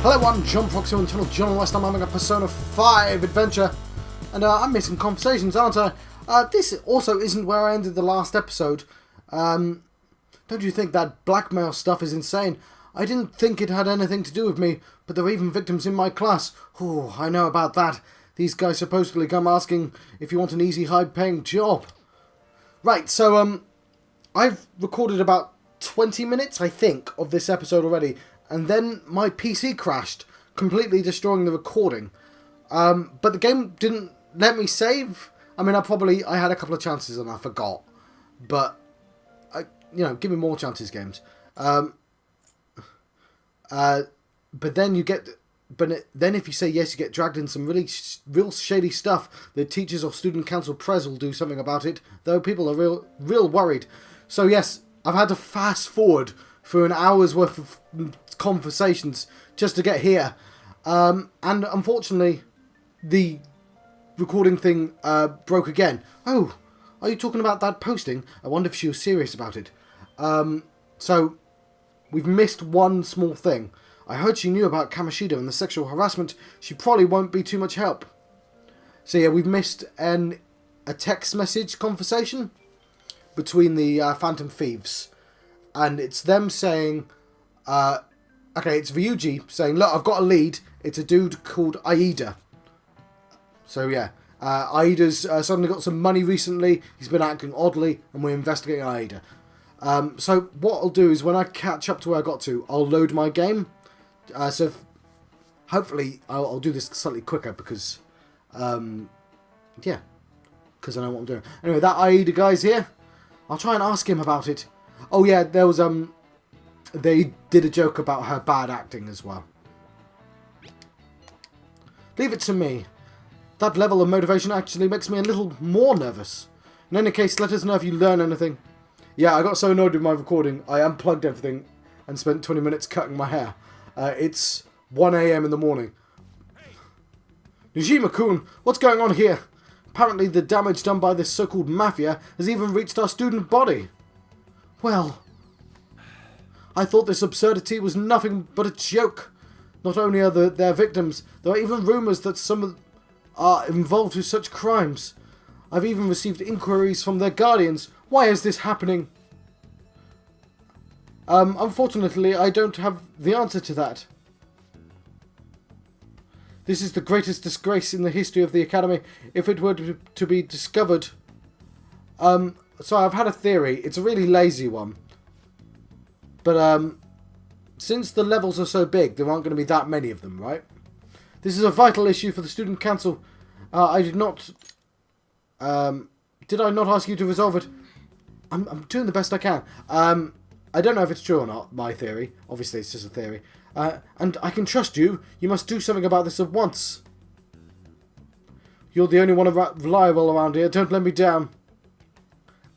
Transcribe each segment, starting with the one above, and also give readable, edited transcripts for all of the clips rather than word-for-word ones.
Hello everyone, John Proxy on channel John West. I'm having a Persona 5 adventure, and I'm missing conversations, aren't I? This also isn't where I ended the last episode. Don't you think that blackmail stuff is insane? I didn't think it had anything to do with me, but there were even victims in my class. Oh, I know about that. These guys supposedly come asking if you want an easy, high-paying job. Right, so, I've recorded about 20 minutes, I think, of this episode already. And then my PC crashed, completely destroying the recording. But the game didn't let me save. I mean, I had a couple of chances and I forgot. But, give me more chances, games. But then you get... then if you say yes, you get dragged in some real shady stuff. The teachers or student council pres will do something about it, though people are real worried. So yes, I've had to fast forward through an hour's worth of conversations just to get here, and unfortunately the recording thing broke again. Oh, are you talking about that posting? I wonder if she was serious about it. So we've missed one small thing. I heard she knew about Kamoshida and the sexual harassment. She probably won't be too much help. So yeah, we've missed a text message conversation between the Phantom Thieves, and it's them saying okay, it's Ryuji saying, look, I've got a lead. It's a dude called Aida. So, yeah. Aida's suddenly got some money recently. He's been acting oddly, and we're investigating Aida. So, what I'll do is, when I catch up to where I got to, I'll load my game. Hopefully, I'll do this slightly quicker, because, yeah. Because I know what I'm doing. Anyway, that Aida guy's here. I'll try and ask him about it. Oh, yeah, there was, they did a joke about her bad acting as well. Leave it to me. That level of motivation actually makes me a little more nervous. In any case, let us know if you learn anything. Yeah, I got so annoyed with my recording, I unplugged everything and spent 20 minutes cutting my hair. It's 1 AM in the morning. Nijima-kun, what's going on here? Apparently the damage done by this so-called mafia has even reached our student body. Well, I thought this absurdity was nothing but a joke. Not only are their victims, there are even rumours that some are involved with such crimes. I've even received inquiries from their guardians. Why is this happening? Unfortunately, I don't have the answer to that. This is the greatest disgrace in the history of the Academy. If it were to be discovered... so I've had a theory. It's a really lazy one. But, since the levels are so big, there aren't going to be that many of them, right? This is a vital issue for the Student Council. I did not... did I not ask you to resolve it? I'm doing the best I can. I don't know if it's true or not, my theory. Obviously, it's just a theory. And I can trust you. You must do something about this at once. You're the only one reliable around here. Don't let me down.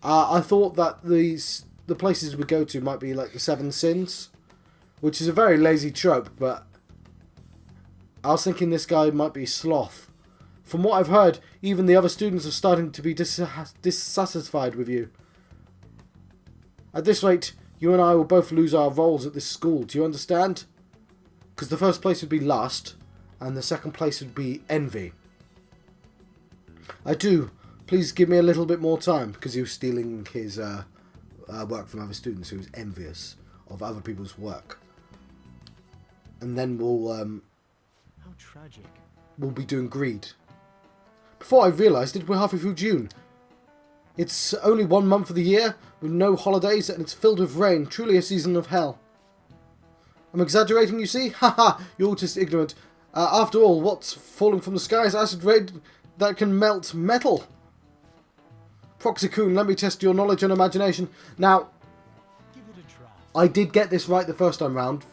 I thought that the places we go to might be like the Seven Sins, which is a very lazy trope, but I was thinking this guy might be Sloth. From what I've heard, even the other students are starting to be dissatisfied with you. At this rate, you and I will both lose our roles at this school, do you understand? Because the first place would be Lust, and the second place would be Envy. I do. Please give me a little bit more time, because he was stealing his... work from other students who was envious of other people's work, and then how tragic. We'll be doing greed. Before I realised it, we're halfway through June. It's only 1 month of the year with no holidays, and it's filled with rain. Truly a season of hell. I'm exaggerating, you see? Haha, you're just ignorant. After all, what's falling from the sky is acid rain that can melt metal. Proxy-kun, let me test your knowledge and imagination. Now, give it a try. I did get this right the first time round.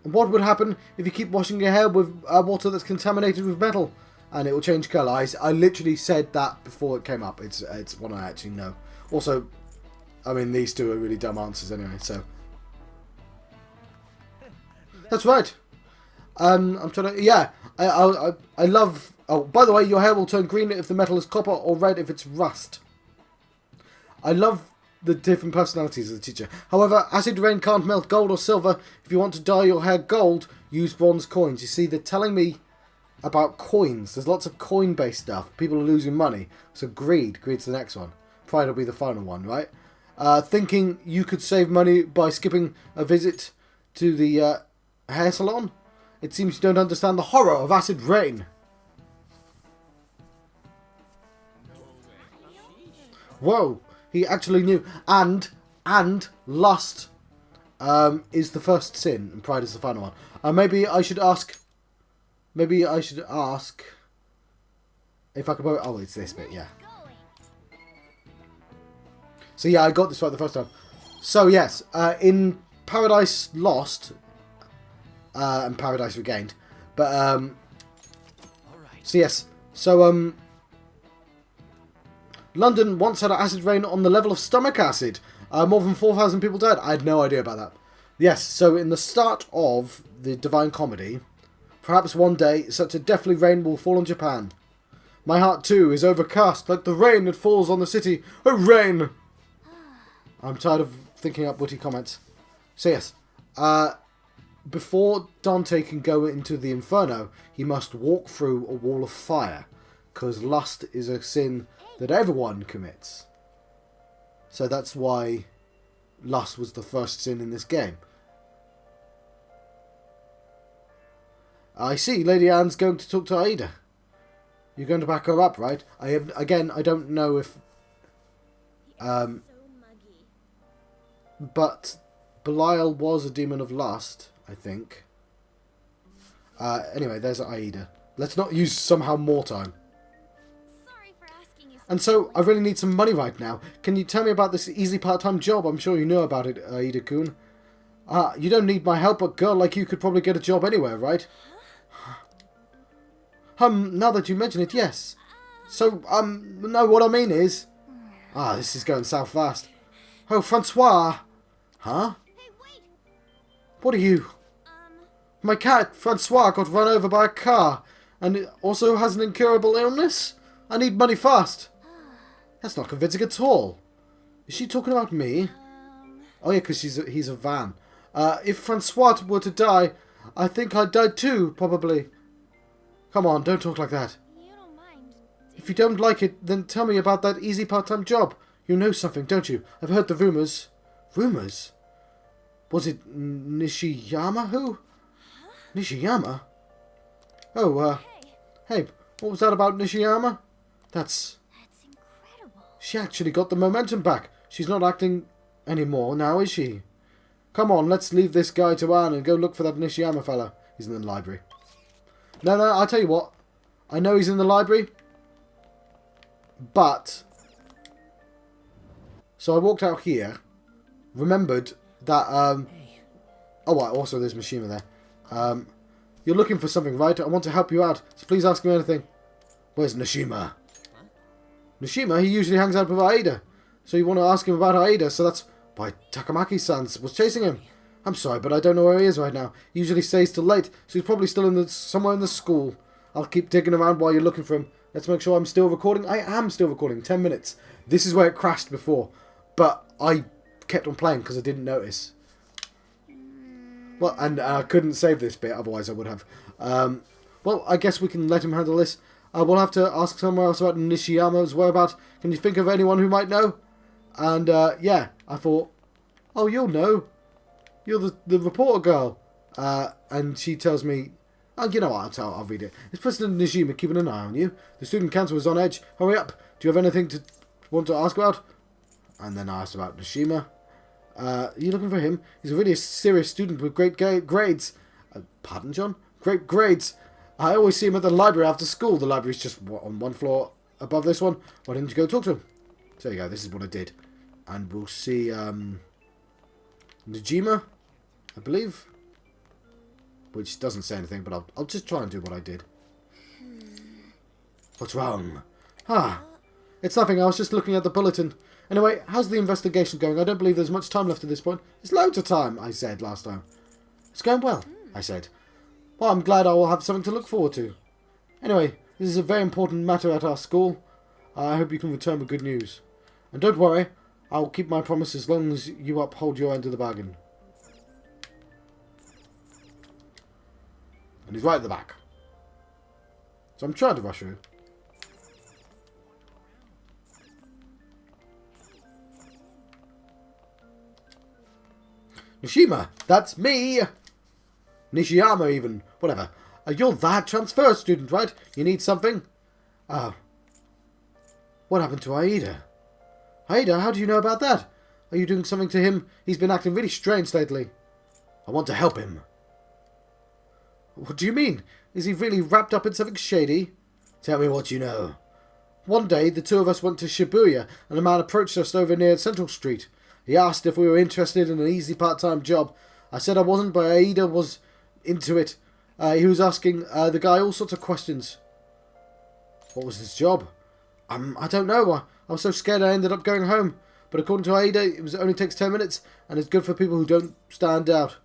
What would happen if you keep washing your hair with water that's contaminated with metal? And it will change colour. I literally said that before it came up. It's one I actually know. Also, I mean, these two are really dumb answers anyway, so. That's right. I'm trying to... Yeah, I love... Oh, by the way, your hair will turn green if the metal is copper or red if it's rust. I love the different personalities of the teacher. However, acid rain can't melt gold or silver. If you want to dye your hair gold, use bronze coins. You see, they're telling me about coins. There's lots of coin-based stuff. People are losing money. So greed. Greed's the next one. Pride will be the final one, right? Thinking you could save money by skipping a visit to the hair salon? It seems you don't understand the horror of acid rain. Whoa, he actually knew. And lust is the first sin, and pride is the final one. Maybe I should ask if I could... Oh, it's this bit, yeah. So yeah, I got this right the first time. So yes, in Paradise Lost and Paradise Regained, but so yes, so London once had acid rain on the level of stomach acid. More than 4,000 people died. I had no idea about that. Yes, so in the start of the Divine Comedy, perhaps one day such a deathly rain will fall on Japan. My heart too is overcast like the rain that falls on the city. Oh, rain! I'm tired of thinking up witty comments. So yes, before Dante can go into the Inferno, he must walk through a wall of fire, because lust is a sin that everyone commits. So that's why lust was the first sin in this game. I see, Lady Anne's going to talk to Aida. You're going to back her up, right? I don't know if... but Belial was a demon of lust, I think. Anyway, there's Aida. Let's not use somehow more time. And so, I really need some money right now. Can you tell me about this easy part-time job? I'm sure you know about it, Aida-kun. You don't need my help, but a girl like you could probably get a job anywhere, right? Now that you mention it, yes. So, no, what I mean is... this is going south fast. Oh, Francois! Huh? Hey, wait! What are you? My cat, Francois, got run over by a car. And it also has an incurable illness? I need money fast. That's not convincing at all. Is she talking about me? Oh yeah, because he's a van. If Francois were to die, I think I'd die too, probably. Come on, don't talk like that. You don't mind. If you don't like it, then tell me about that easy part-time job. You know something, don't you? I've heard the rumours. Rumours? Was it Nishiyama? Who? Huh? Nishiyama? Oh, hey, what was that about Nishiyama? That's incredible. She actually got the momentum back. She's not acting anymore now, is she? Come on, let's leave this guy to Anne and go look for that Nishiyama fella. He's in the library. No, I'll tell you what. I know he's in the library. But... So I walked out here. Remembered that... Oh, right, also there's Mishima there. You're looking for something, right? I want to help you out. So please ask me anything. Where's Nishima? Nishima, he usually hangs out with Aida. So you want to ask him about Aida, so that's why Takamaki-san was chasing him. I'm sorry, but I don't know where he is right now. He usually stays till late, so he's probably still somewhere in the school. I'll keep digging around while you're looking for him. Let's make sure I'm still recording. I am still recording. 10 minutes. This is where it crashed before. But I kept on playing because I didn't notice. Well, and I couldn't save this bit, otherwise I would have. Well, I guess we can let him handle this. We'll have to ask someone else about Nishiyama's whereabouts. Can you think of anyone who might know? And, yeah, I thought, oh, you'll know. You're the reporter girl. And she tells me, oh, you know what, I'll read it. Is President Nishima keeping an eye on you? The student council is on edge. Hurry up. Do you have anything to want to ask about? And then I asked about Nishima. Are you looking for him? He's a really serious student with great grades. Pardon, John? Great grades. I always see him at the library after school. The library's just on one floor above this one. Why didn't you go talk to him? So there you go. This is what I did. And we'll see Najima, I believe. Which doesn't say anything, but I'll just try and do what I did. What's wrong? It's nothing. I was just looking at the bulletin. Anyway, how's the investigation going? I don't believe there's much time left at this point. There's loads of time, I said last time. It's going well, I said. Well, I'm glad I will have something to look forward to. Anyway, this is a very important matter at our school. I hope you can return with good news. And don't worry, I'll keep my promise as long as you uphold your end of the bargain. And he's right at the back. So I'm trying to rush through. Nishima, that's me! Nishiyama even, whatever. You're that transfer student, right? You need something? What happened to Aida? Aida, how do you know about that? Are you doing something to him? He's been acting really strange lately. I want to help him. What do you mean? Is he really wrapped up in something shady? Tell me what you know. One day, the two of us went to Shibuya, and a man approached us over near Central Street. He asked if we were interested in an easy part-time job. I said I wasn't, but Aida was into it. He was asking the guy all sorts of questions. What was his job? I don't know. I was so scared I ended up going home. But according to Aida, it only takes 10 minutes, and it's good for people who don't stand out.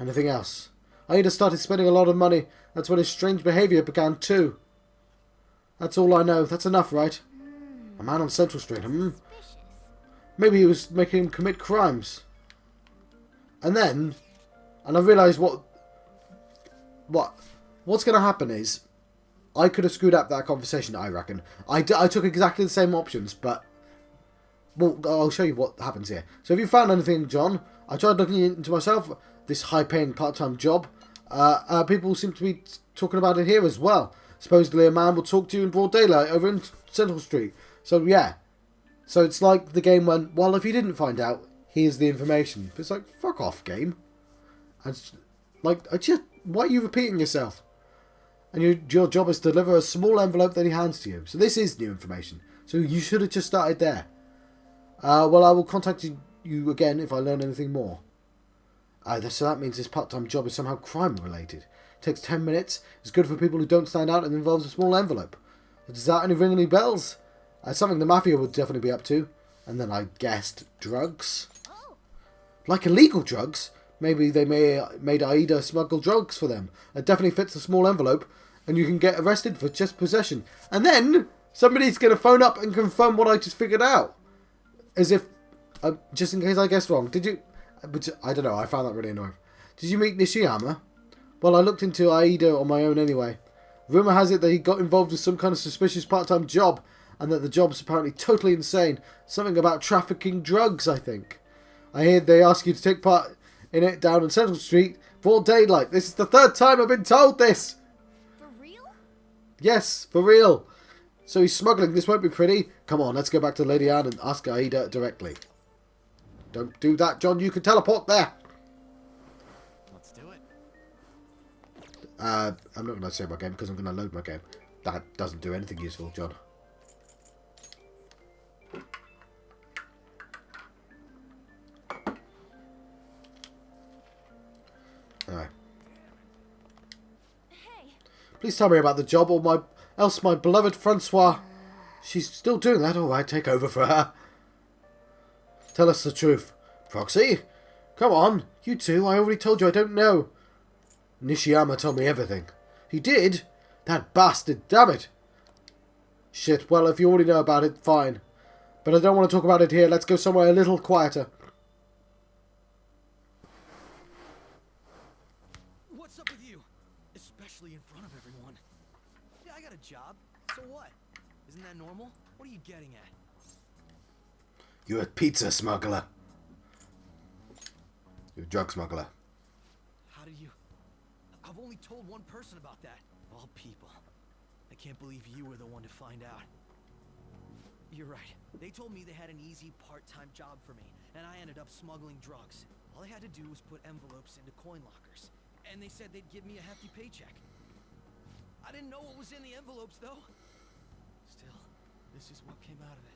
Anything else? Aida started spending a lot of money. That's when his strange behaviour began too. That's all I know. That's enough, right? A man on Central Street, Maybe he was making him commit crimes. And I realised what's going to happen is, I could have screwed up that conversation, I reckon. I took exactly the same options, but... Well, I'll show you what happens here. So if you found anything, John, I tried looking into myself, this high-paying part-time job. People seem to be talking about it here as well. Supposedly a man will talk to you in broad daylight over in Central Street. So, yeah. So it's like the game went, well, if you didn't find out, here's the information. But it's like, fuck off, game. Why are you repeating yourself? And your job is to deliver a small envelope that he hands to you. So this is new information. So you should have just started there. Well, I will contact you again if I learn anything more. So that means this part-time job is somehow crime-related. It takes 10 minutes. It's good for people who don't stand out and involves a small envelope. Does that only ring any bells? Something the Mafia would definitely be up to. And then I guessed drugs. Like illegal drugs? Maybe they made Aida smuggle drugs for them. It definitely fits the small envelope. And you can get arrested for just possession. And then somebody's going to phone up and confirm what I just figured out. As if, just in case I guessed wrong. Did you... But I don't know, I found that really annoying. Did you meet Nishiyama? Well, I looked into Aida on my own anyway. Rumour has it that he got involved with some kind of suspicious part-time job, and that the job's apparently totally insane. Something about trafficking drugs, I think. I hear they ask you to take part in it down on Central Street, broad daylight. This is the third time I've been told this! For real? Yes, for real. So he's smuggling, this won't be pretty. Come on, let's go back to Lady Anne and ask Aida directly. Don't do that, John. You can teleport there. Let's do it. I'm not going to save my game because I'm going to load my game. That doesn't do anything useful, John. Alright. Hey. Please tell me about the job, or else my beloved Francois. She's still doing that. All right, take over for her. Tell us the truth. Proxy? Come on, you two. I already told you I don't know. Nishiyama told me everything. He did? That bastard, damn it. Shit, well, if you already know about it, fine. But I don't want to talk about it here. Let's go somewhere a little quieter. What's up with you? Especially in front of everyone. Yeah, I got a job. So what? Isn't that normal? What are you getting at? You're a pizza smuggler. You're a drug smuggler. How did you... I've only told one person about that. Of all people. I can't believe you were the one to find out. You're right. They told me they had an easy part-time job for me, and I ended up smuggling drugs. All I had to do was put envelopes into coin lockers, and they said they'd give me a hefty paycheck. I didn't know what was in the envelopes, though. Still, this is what came out of it.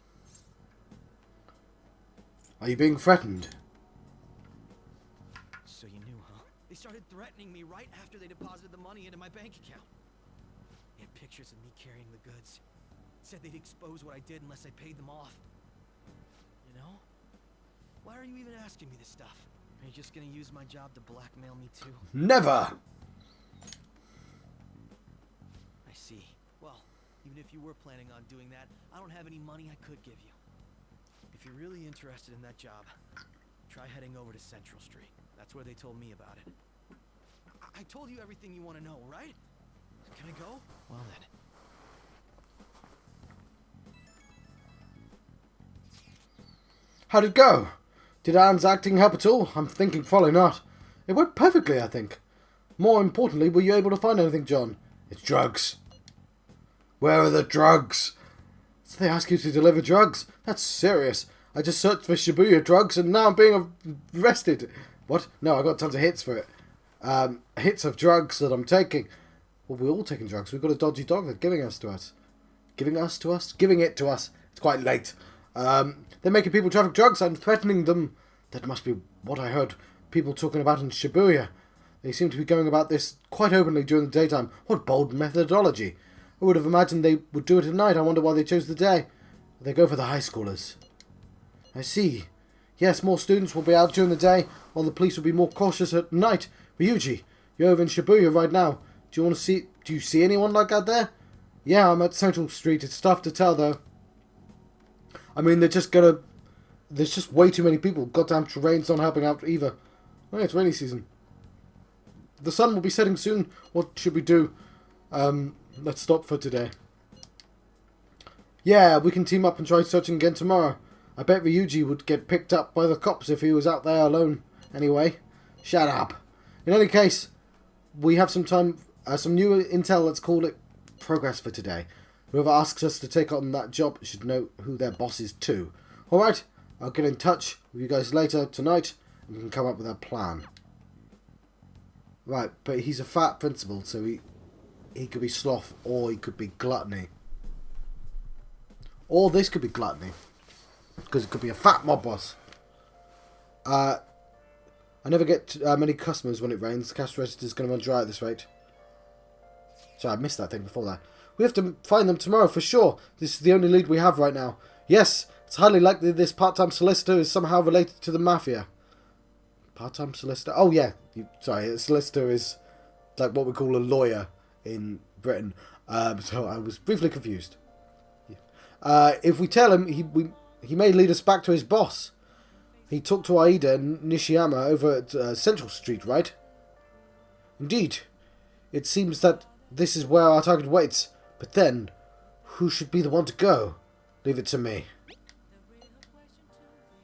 Are you being threatened? So you knew, huh? They started threatening me right after they deposited the money into my bank account. They had pictures of me carrying the goods. Said they'd expose what I did unless I paid them off. You know? Why are you even asking me this stuff? Are you just gonna use my job to blackmail me too? Never! I see. Well, even if you were planning on doing that, I don't have any money I could give you. If you're really interested in that job, try heading over to Central Street. That's where they told me about it. I told you everything you want to know, right? Can I go? Well then. How'd it go? Did Anne's acting help at all? I'm thinking probably not. It went perfectly, I think. More importantly, were you able to find anything, John? It's drugs. Where are the drugs? So they ask you to deliver drugs? That's serious. I just searched for Shibuya drugs and now I'm being arrested. What? No, I got tons of hits for it. Hits of drugs that I'm taking. Well, we're all taking drugs. We've got a dodgy dog that's giving us to us. Giving us to us? Giving it to us. It's quite late. They're making people traffic drugs and threatening them. That must be what I heard people talking about in Shibuya. They seem to be going about this quite openly during the daytime. What bold methodology. I would have imagined they would do it at night. I wonder why they chose the day. They go for the high schoolers. I see. Yes, more students will be out during the day, while the police will be more cautious at night. Ryuji, you're over in Shibuya right now. Do you see anyone like that there? Yeah, I'm at Central Street. It's tough to tell, though. I mean, there's just way too many people. Goddamn terrain's not helping out either. Oh, yeah, it's rainy season. The sun will be setting soon. What should we do? Let's stop for today. Yeah, we can team up and try searching again tomorrow. I bet Ryuji would get picked up by the cops if he was out there alone. Anyway, shut up. In any case, we have some time, some new intel, let's call it progress for today. Whoever asks us to take on that job should know who their boss is too. Alright, I'll get in touch with you guys later tonight and we can come up with a plan. Right, but he's a fat principal, so he could be sloth or he could be gluttony. Or this could be gluttony. Because it could be a fat mob boss. I never get many customers when it rains. The cash register is going to run dry at this rate. Sorry, I missed that thing before that. We have to find them tomorrow for sure. This is the only lead we have right now. Yes, it's highly likely this part-time solicitor is somehow related to the mafia. Part-time solicitor? Oh, yeah. Sorry, a solicitor is like what we call a lawyer in Britain. So I was briefly confused. If we tell him, he may lead us back to his boss. He talked to Aida and Nishiyama over at Central Street, right? Indeed. It seems that this is where our target waits. But then, who should be the one to go? Leave it to me.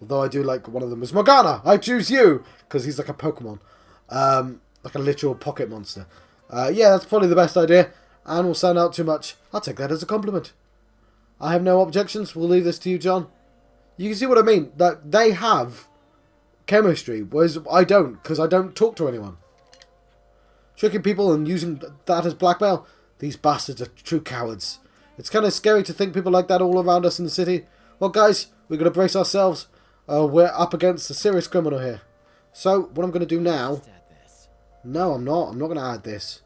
Although I do like one of them is Morgana. I choose you! Because he's like a Pokemon. Like a literal pocket monster. Yeah, that's probably the best idea. And will stand out too much. I'll take that as a compliment. I have no objections. We'll leave this to you, John. You can see what I mean. That they have chemistry, whereas I don't, because I don't talk to anyone. Tricking people and using that as blackmail. These bastards are true cowards. It's kind of scary to think people like that all around us in the city. Well, guys, we've got to brace ourselves. We're up against a serious criminal here. So, what I'm going to do now... No, I'm not. I'm not going to add this.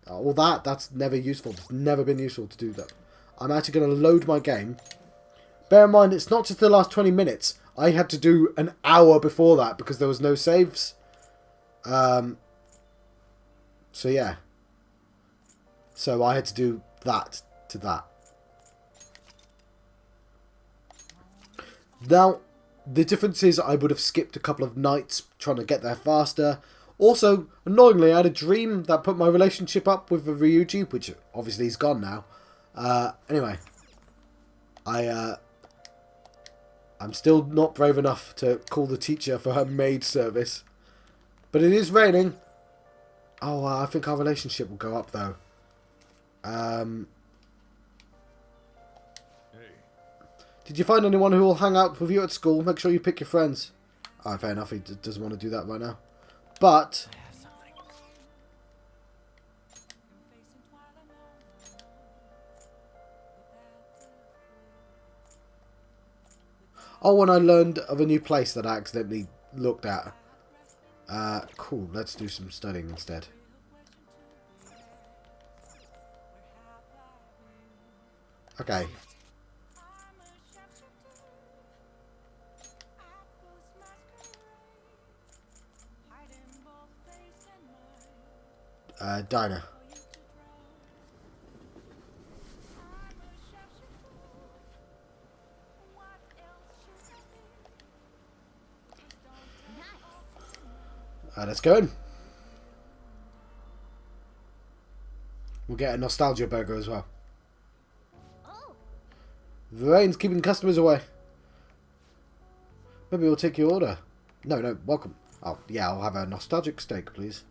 All that's never useful. It's never been useful to do that. I'm actually going to load my game. Bear in mind, it's not just the last 20 minutes. I had to do an hour before that because there was no saves. So, yeah. So, I had to do that to that. Now, the difference is I would have skipped a couple of nights trying to get there faster. Also, annoyingly, I had a dream that put my relationship up with the Ryuji, which obviously is gone now. Anyway. I'm still not brave enough to call the teacher for her maid service. But it is raining. Oh, I think our relationship will go up, though. Did you find anyone who will hang out with you at school? Make sure you pick your friends. Oh, fair enough. He doesn't want to do that right now. But... oh, and I learned of a new place that I accidentally looked at. Cool. Let's do some studying instead. Okay. Diner. Let's go in. We'll get a nostalgia burger as well. Oh, The rain's keeping customers away. Maybe we'll take your order. No, welcome. Oh, yeah, I'll have a nostalgic steak, please.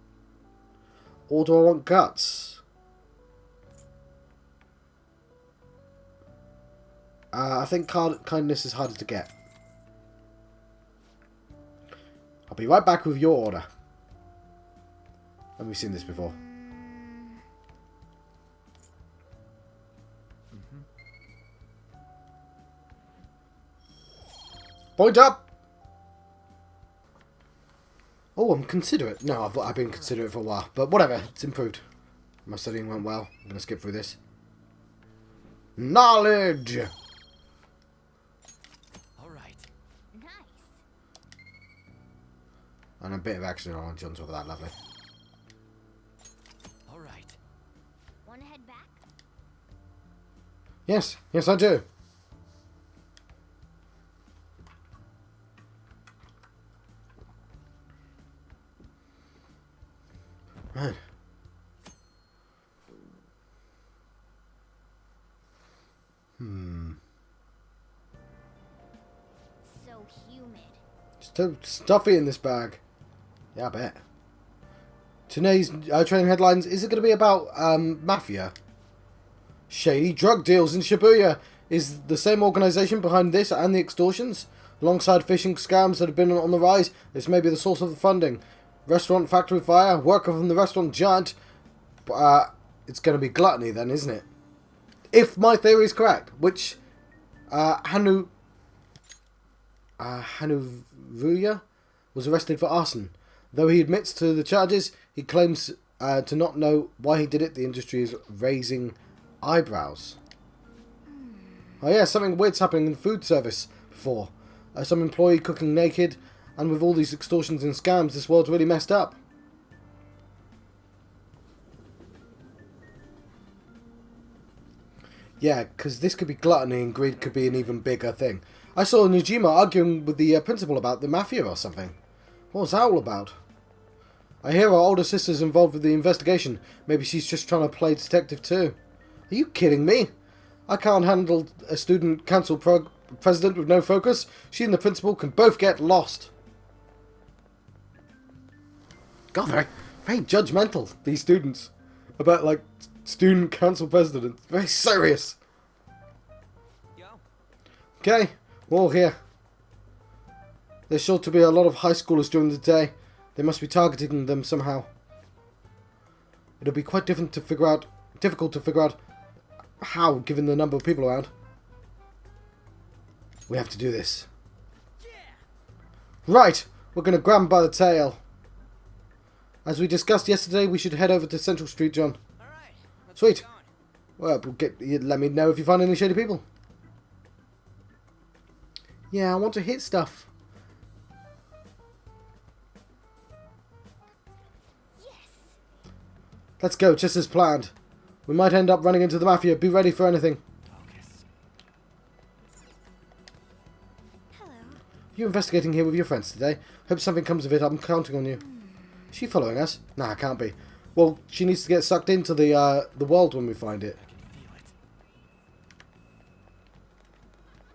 Or do I want guts? I think kindness is harder to get. I'll be right back with your order. Have we seen this before? Point up! Oh, I'm considerate. No, I've been considerate for a while. But whatever, it's improved. My studying went well. I'm going to skip through this. Knowledge! Alright. nice. And a bit of action on top of that, lovely. Alright. Want to head back? Yes, I do. Right. So humid. It's too stuffy in this bag. Yeah, I bet. Today's training headlines, is it going to be about mafia? Shady drug deals in Shibuya. Is the same organisation behind this and the extortions? Alongside phishing scams that have been on the rise, this may be the source of the funding. Restaurant factory fire, worker from the restaurant giant. It's going to be gluttony then, isn't it? If my theory is correct, which Hanuruya was arrested for arson. Though he admits to the charges, he claims to not know why he did it. The industry is raising eyebrows. Oh yeah, something weird's happening in food service before. Some employee cooking naked, and with all these extortions and scams, this world's really messed up. Yeah, because this could be gluttony and greed could be an even bigger thing. I saw Nojima arguing with the principal about the mafia or something. What was that all about? I hear our older sister's involved with the investigation. Maybe she's just trying to play detective too. Are you kidding me? I can't handle a student council president with no focus. She and the principal can both get lost. God, they're very judgmental, these students. About, like, student council president. Very serious. Yo. Okay, we're all here. There's sure to be a lot of high schoolers during the day. They must be targeting them somehow. It'll be quite difficult to figure out how, given the number of people around. We have to do this. Yeah. Right, we're going to grab him by the tail. As we discussed yesterday, we should head over to Central Street, John. Alright. Let's Sweet. get going. Well, let me know if you find any shady people. Yeah, I want to hit stuff. Yes. Let's go, just as planned. We might end up running into the mafia. Be ready for anything. Focus. Hello. You investigating here with your friends today? Hope something comes of it. I'm counting on you. Is she following us? Nah, can't be. Well, she needs to get sucked into the world when we find it. I can feel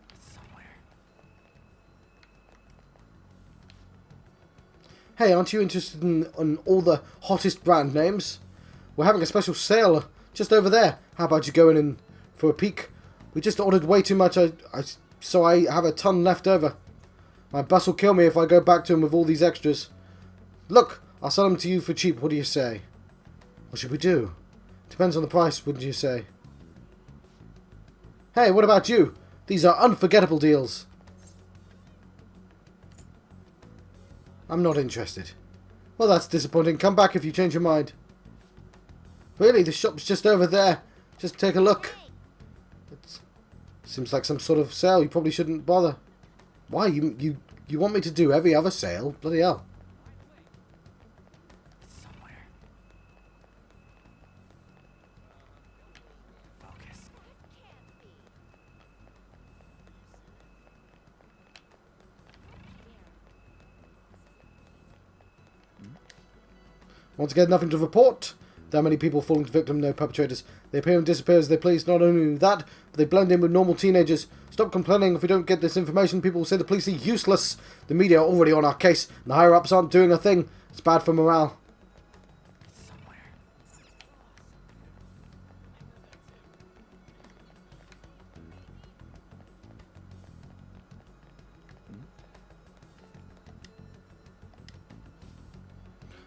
it. It's somewhere. Hey, aren't you interested in all the hottest brand names? We're having a special sale just over there. How about you go in for a peek? We just ordered way too much, so I have a ton left over. My boss will kill me if I go back to him with all these extras. Look, I'll sell them to you for cheap. What do you say? What should we do? Depends on the price, wouldn't you say? Hey, what about you? These are unforgettable deals. I'm not interested. Well, that's disappointing. Come back if you change your mind. Really? The shop's just over there. Just take a look. It seems like some sort of sale. You probably shouldn't bother. Why? You want me to do every other sale? Bloody hell. It's somewhere. Focus. Once again, nothing to report. There are many people falling victim, no perpetrators. They appear and disappear as they please. Not only that, but they blend in with normal teenagers. Stop complaining if we don't get this information. People will say the police are useless. The media are already on our case, and the higher-ups aren't doing a thing. It's bad for morale. Somewhere.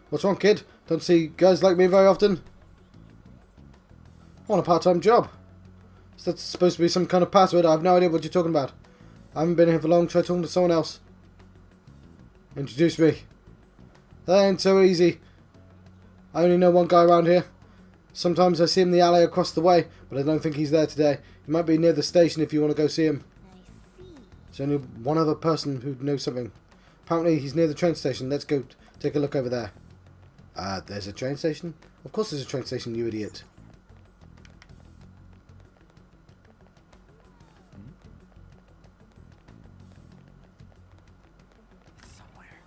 What's wrong, kid? Don't see guys like me very often. I want a part-time job. Is that supposed to be some kind of password? I have no idea what you're talking about. I haven't been here for long. Try talking to someone else. Introduce me. That ain't so easy. I only know one guy around here. Sometimes I see him in the alley across the way, but I don't think he's there today. He might be near the station if you want to go see him. I see. There's only one other person who knows something. Apparently he's near the train station. Let's go take a look over there. There's a train station? Of course there's a train station, you idiot. Somewhere.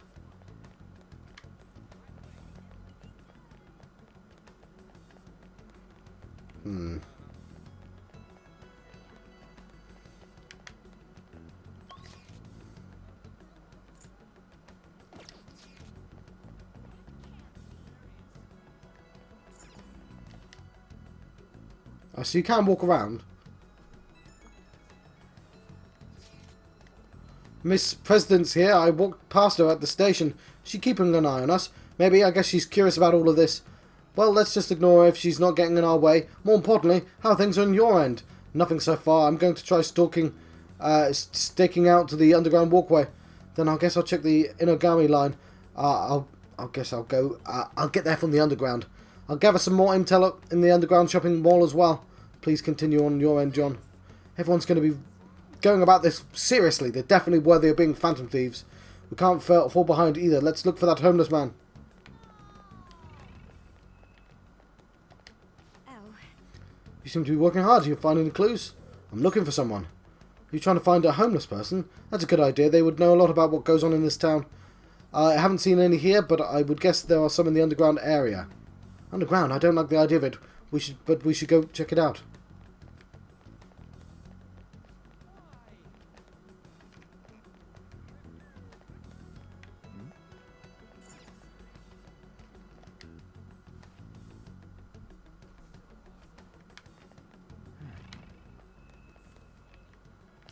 Oh, so you can walk around. Miss President's here. I walked past her at the station. She's keeping an eye on us. Maybe, I guess she's curious about all of this. Well, let's just ignore her if she's not getting in our way. More importantly, how things are on your end. Nothing so far. I'm going to try staking out to the underground walkway. Then I guess I'll check the Inogami line. I'll get there from the underground. I'll gather some more intel in the underground shopping mall as well. Please continue on your end, John. Everyone's going to be going about this seriously. They're definitely worthy of being phantom thieves. We can't fall behind either. Let's look for that homeless man. Oh, You seem to be working hard. Are you finding any clues? I'm looking for someone. Are you trying to find a homeless person? That's a good idea. They would know a lot about what goes on in this town. I haven't seen any here, but I would guess there are some in the underground area. Underground? I don't like the idea of it. We should go check it out.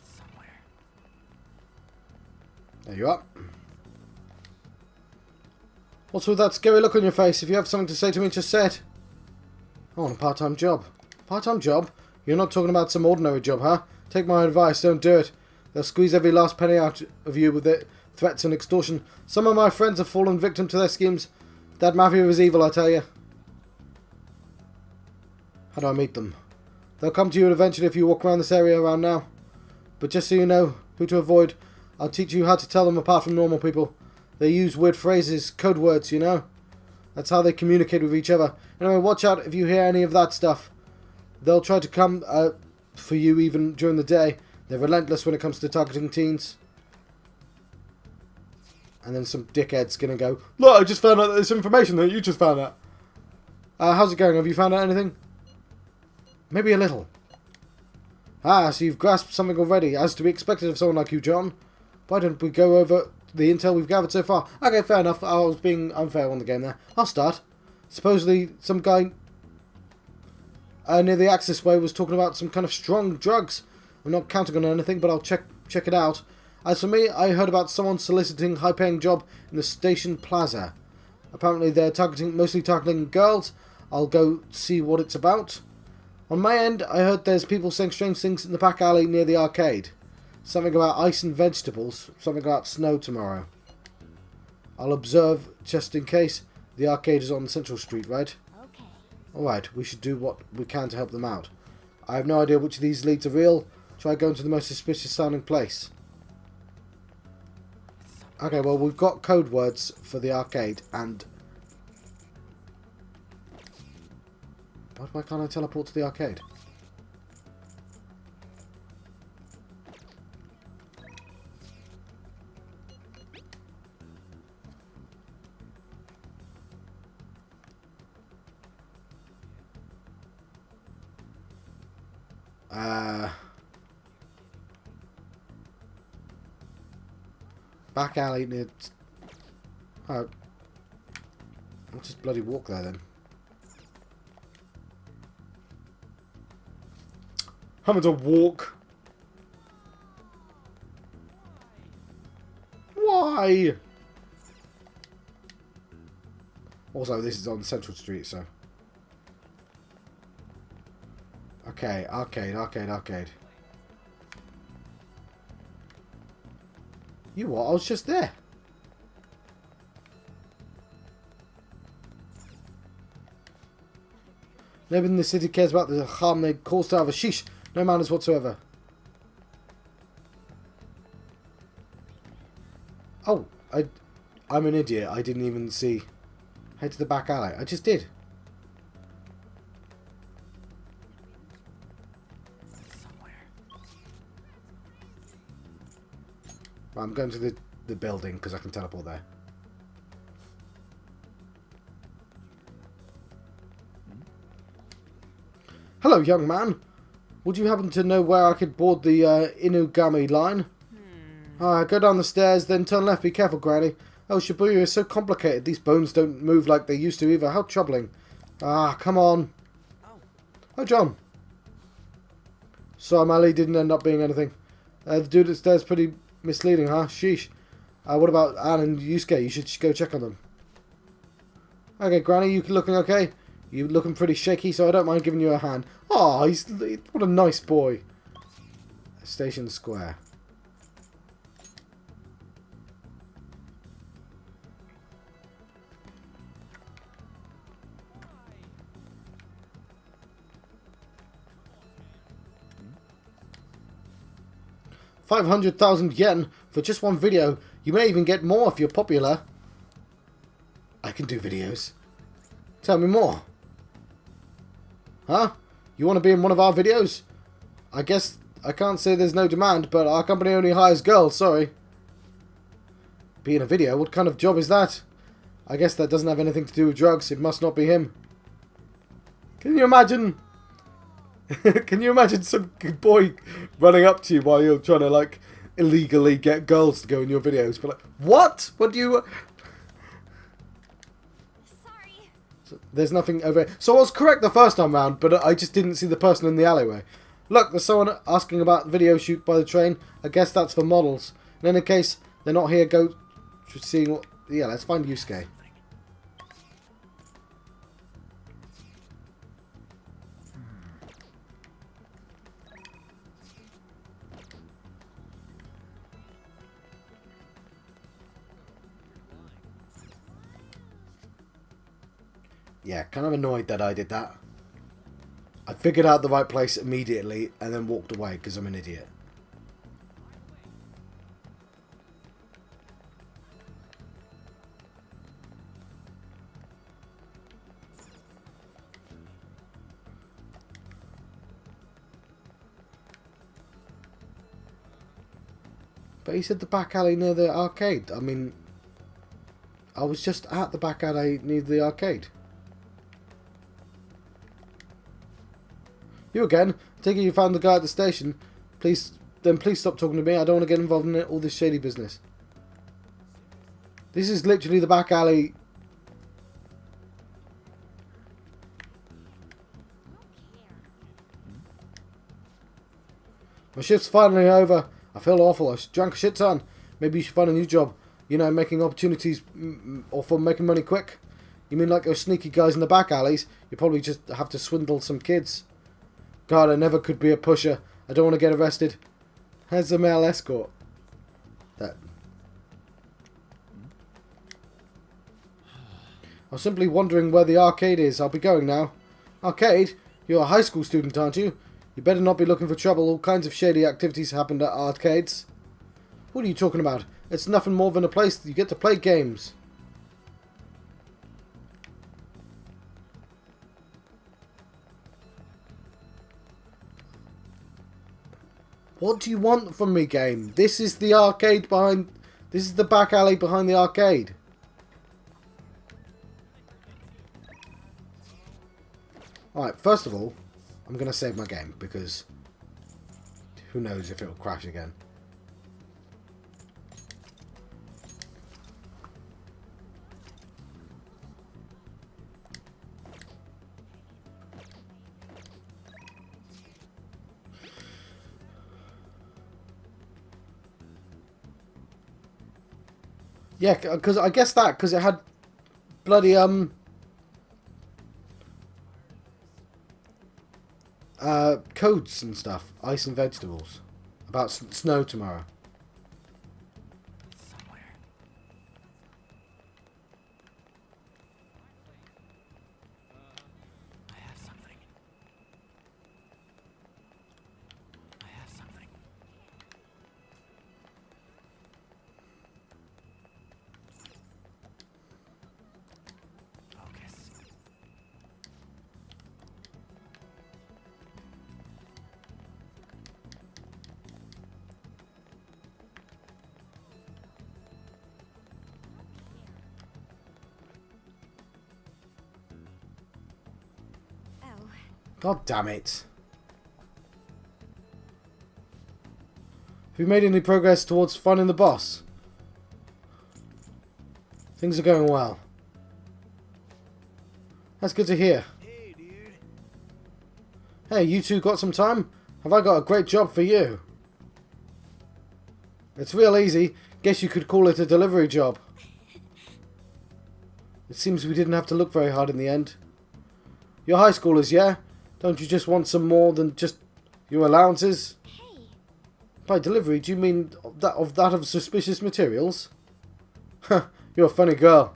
Somewhere. There you are. What's with that scary look on your face? If you have something to say to me, just say it. I want a part-time job. Part-time job? You're not talking about some ordinary job, huh? Take my advice, don't do it. They'll squeeze every last penny out of you with their threats and extortion. Some of my friends have fallen victim to their schemes. That mafia is evil, I tell you. How do I meet them? They'll come to you eventually if you walk around this area around now. But just so you know who to avoid, I'll teach you how to tell them apart from normal people. They use weird phrases, code words, you know? That's how they communicate with each other. Anyway, watch out if you hear any of that stuff. They'll try to come for you even during the day. They're relentless when it comes to targeting teens. And then some dickhead's gonna go, look, I just found out this information that you just found out. How's it going? Have you found out anything? Maybe a little. Ah, so you've grasped something already, as to be expected of someone like you, John. Why don't we go over the intel we've gathered so far? Okay, fair enough. I was being unfair on the game there. I'll start. Supposedly, some guy near the access way was talking about some kind of strong drugs. I'm not counting on anything, but I'll check it out. As for me, I heard about someone soliciting a high-paying job in the station plaza. Apparently, they're mostly targeting girls. I'll go see what it's about. On my end, I heard there's people saying strange things in the back alley near the arcade. Something about ice and vegetables. Something about snow tomorrow. I'll observe just in case. The arcade is on Central Street, right? okay. Alright, we should do what we can to help them out. I have no idea which of these leads are real. Try going to the most suspicious sounding place. Okay, well, we've got code words for the arcade, and... Why can't I teleport to the arcade? Back alley near... Oh. I'll just bloody walk there then. Having to walk. Why? Also, this is on Central Street, so... Okay, arcade. You what? I was just there. Nobody in the city cares about the harm they cause to others. Sheesh. No manners whatsoever. Oh, I'm an idiot. I didn't even see. Head to the back alley. I just did. Right, I'm going to the building because I can teleport there. Hello, young man. Would you happen to know where I could board the Inugami line? Go down the stairs, then turn left. Be careful, Granny. Oh, Shibuya is so complicated. These bones don't move like they used to either. How troubling. Ah, come on. Oh, John. So Mali didn't end up being anything. The dude upstairs pretty misleading, huh? Sheesh. What about Anne and Yusuke? You should go check on them. Okay, Granny, you looking okay? You looking pretty shaky, so I don't mind giving you a hand. Oh, what a nice boy. Station Square. $500,000 yen for just one video. You may even get more if you're popular. I can do videos. Tell me more. Huh? You want to be in one of our videos? I guess I can't say there's no demand, but our company only hires girls, sorry. Be in a video? What kind of job is that? I guess that doesn't have anything to do with drugs. It must not be him. Can you imagine? Can you imagine some boy running up to you while you're trying to, like, illegally get girls to go in your videos? But like, what? What do you... Sorry. So, there's nothing over here. So I was correct the first time round, but I just didn't see the person in the alleyway. Look, there's someone asking about video shoot by the train. I guess that's for models. In any case, they're not here. Go seeing what... Yeah, let's find Yusuke. Yeah, kind of annoyed that I did that. I figured out the right place immediately and then walked away because I'm an idiot. But he said the back alley near the arcade. I mean, I was just at the back alley near the arcade. You again? Taking you found the guy at the station. Please stop talking to me. I don't want to get involved in all this shady business. This is literally the back alley. My shift's finally over. I feel awful. I drank a shit ton. Maybe you should find a new job. You know, making opportunities or for making money quick. You mean like those sneaky guys in the back alleys? You probably just have to swindle some kids. God, I never could be a pusher. I don't want to get arrested. Here's a male escort. That. I was simply wondering where the arcade is. I'll be going now. Arcade? You're a high school student, aren't you? You better not be looking for trouble. All kinds of shady activities happen at arcades. What are you talking about? It's nothing more than a place that you get to play games. What do you want from me, game? This is the arcade behind... This is the back alley behind the arcade. Alright, first of all, I'm going to save my game because who knows if it'll crash again. Yeah, because I guess that, because it had bloody, codes and stuff. Ice and vegetables. About snow tomorrow. Somewhere. I have something. I have something. Focus. Oh, God damn it. Have you made any progress towards finding the boss? Things are going well. That's good to hear. Hey, dude. Hey, you two got some time? Have I got a great job for you? It's real easy. Guess you could call it a delivery job. It seems we didn't have to look very hard in the end. You're high schoolers, yeah? Don't you just want some more than just your allowances? hey. By delivery, do you mean that of suspicious materials? Huh, you're a funny girl.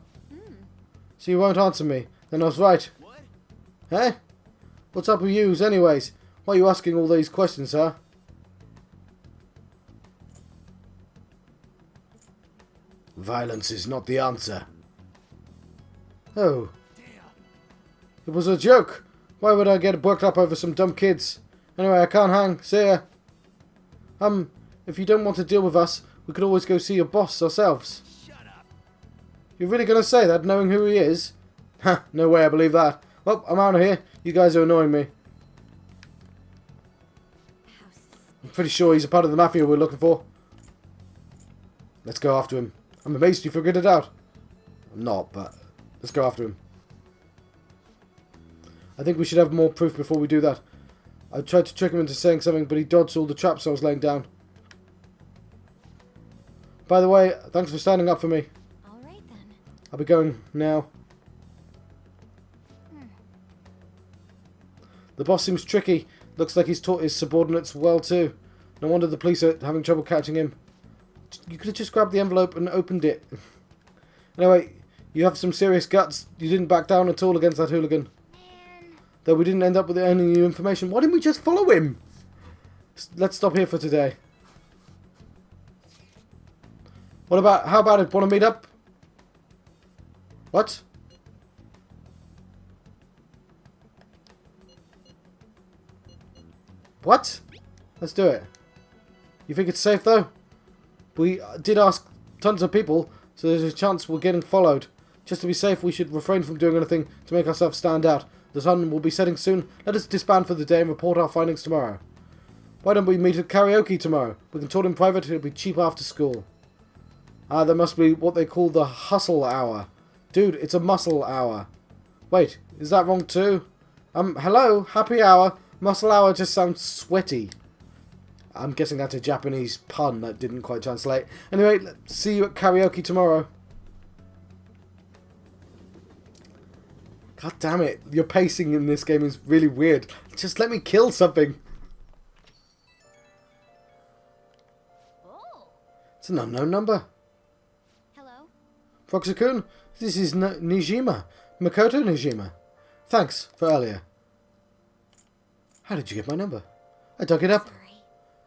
So you won't answer me. Then I was right. What? Eh? What's up with yous, anyways? Why are you asking all these questions, huh? Violence is not the answer. Oh, Damn. it was a joke. Why would I get worked up over some dumb kids? Anyway, I can't hang. See ya. If you don't want to deal with us, we could always go see your boss ourselves. Shut up. You're really going to say that, knowing who he is? Ha, no way I believe that. Well, I'm out of here. You guys are annoying me. How I'm pretty sure he's a part of the mafia we're looking for. Let's go after him. I'm amazed you figured it out. I'm not, but let's go after him. I think we should have more proof before we do that. I tried to trick him into saying something, but he dodged all the traps I was laying down. By the way, thanks for standing up for me. all right then. I'll be going now. The boss seems tricky. Looks like he's taught his subordinates well too. No wonder the police are having trouble catching him. You could have just grabbed the envelope and opened it. Anyway, you have some serious guts. You didn't back down at all against that hooligan. Man. Though we didn't end up with any new information. Why didn't we just follow him? Let's stop here for today. How about it? Want to meet up? What? What? Let's do it. You think it's safe though? We did ask tons of people, so there's a chance we're getting followed. Just to be safe, we should refrain from doing anything to make ourselves stand out. The sun will be setting soon. Let us disband for the day and report our findings tomorrow. Why don't we meet at karaoke tomorrow? We can talk in private. It'll be cheap after school. Ah, there must be what they call the hustle hour. Dude, it's a muscle hour. Wait, is that wrong too? Hello, happy hour. Muscle hour just sounds sweaty. I'm guessing that's a Japanese pun that didn't quite translate. Anyway, see you at karaoke tomorrow. God damn it. Your pacing in this game is really weird. Just let me kill something. Oh. It's an unknown number. Hello. Proxy-kun, this is Nijima. Makoto Nijima. Thanks for earlier. How did you get my number? I dug it up. Sorry.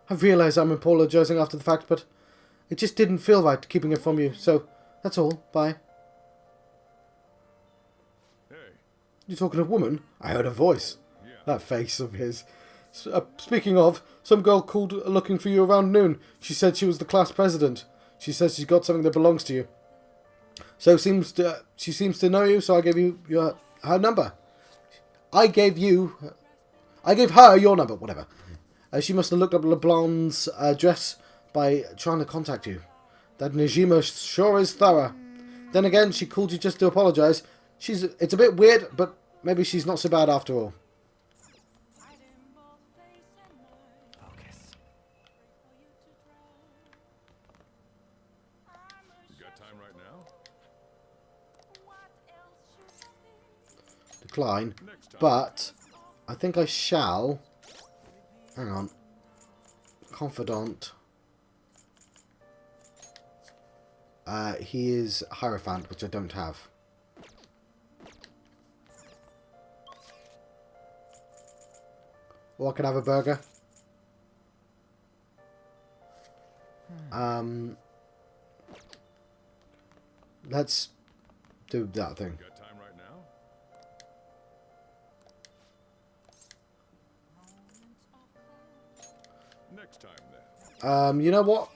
I realise I'm apologising after the fact, but it just didn't feel right keeping it from you, so that's all. Bye. Hey, You talking to a woman? I heard a voice. yeah. That face of his. Speaking of, some girl called looking for you around noon. She said she was the class president. She says she's got something that belongs to you. So she seems to know you, so I gave you her number. I gave her your number, whatever. She must have looked up LeBlanc's address by trying to contact you. That Najima sure is thorough. Then again, she called you just to apologise. It's a bit weird, but maybe she's not so bad after all. Focus. You got time right now? Decline. Next time. But I think I shall. Hang on. Confidant. He is Hierophant, which I don't have. Or I could have a burger. Let's do that thing. Got time right now? Next time then. You know what?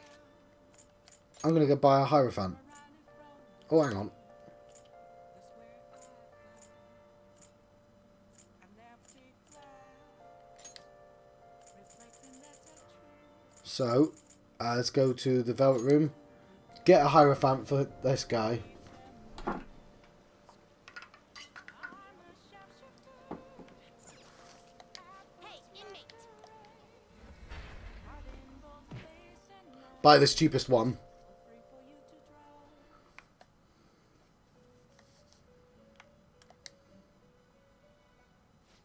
I'm gonna go buy a Hierophant. Oh, hang on. So, let's go to the Velvet Room. Get a Hierophant for this guy. Hey, inmate. Buy this cheapest one.